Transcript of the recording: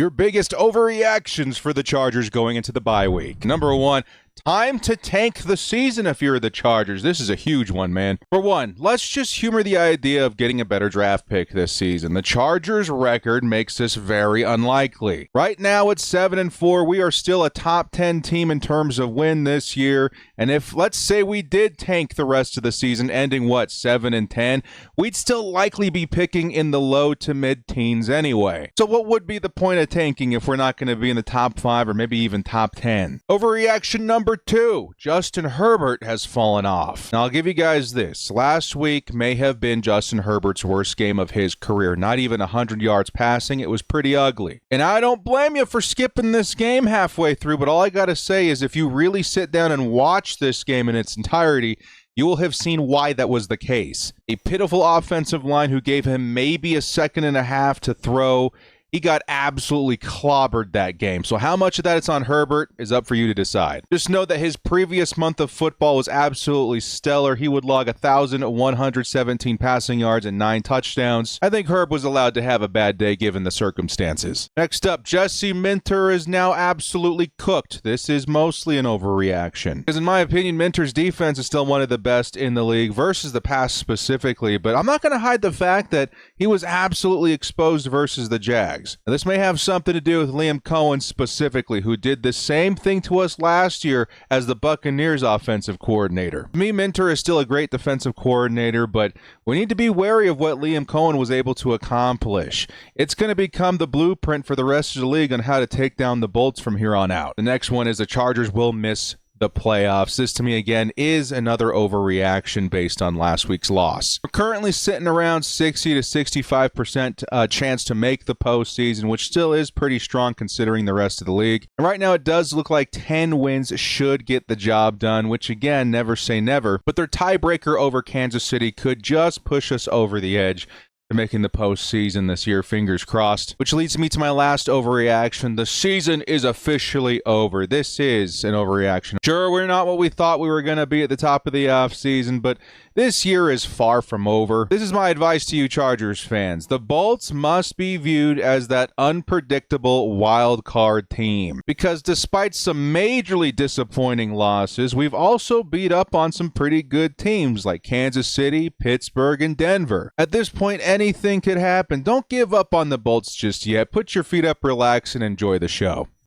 Your biggest overreactions for the Chargers going into the bye week. Number one, time to tank the season if you're the Chargers. This is a huge one, man. For one, let's just humor the idea of getting a better draft pick this season. The Chargers' record makes this very unlikely. Right now it's 7-4. We are still a top 10 team in terms of win this year. And if, let's say, we did tank the rest of the season, ending, 7-10, we'd still likely be picking in the low to mid-teens anyway. So what would be the point of tanking if we're not going to be in the top 5 or maybe even top 10? Overreaction number 2, Justin Herbert has fallen off. Now, I'll give you guys this. Last week may have been Justin Herbert's worst game of his career. Not even 100 yards passing. It was pretty ugly. And I don't blame you for skipping this game halfway through, but all I got to say is if you really sit down and watch this game in its entirety, you will have seen why that was the case. A pitiful offensive line who gave him maybe a second and a half to throw. He got absolutely clobbered that game. So how much of that is on Herbert is up for you to decide. Just know that his previous month of football was absolutely stellar. He would log 1,117 passing yards and 9 touchdowns. I think Herb was allowed to have a bad day given the circumstances. Next up, Jesse Minter is now absolutely cooked. This is mostly an overreaction. Because in my opinion, Minter's defense is still one of the best in the league versus the pass specifically. But I'm not going to hide the fact that he was absolutely exposed versus the Jags. Now, this may have something to do with Liam Cohen specifically, who did the same thing to us last year as the Buccaneers offensive coordinator. To me, Minter is still a great defensive coordinator, but we need to be wary of what Liam Cohen was able to accomplish. It's going to become the blueprint for the rest of the league on how to take down the Bolts from here on out. The next one is the Chargers will miss the playoffs. This, to me, again, is another overreaction based on last week's loss. We're currently sitting around 60 to 65% chance to make the postseason, which still is pretty strong considering the rest of the league. And right now, it does look like 10 wins should get the job done, which, again, never say never. But their tiebreaker over Kansas City could just push us over the edge to making the postseason this year, fingers crossed. Which leads me to my last overreaction. The season is officially over. This is an overreaction. Sure, we're not what we thought we were going to be at the top of the offseason, but this year is far from over. This is my advice to you Chargers fans. The Bolts must be viewed as that unpredictable wild card team. Because despite some majorly disappointing losses, we've also beat up on some pretty good teams like Kansas City, Pittsburgh, and Denver. At this point, anything could happen. Don't give up on the Bolts just yet. Put your feet up, relax, and enjoy the show.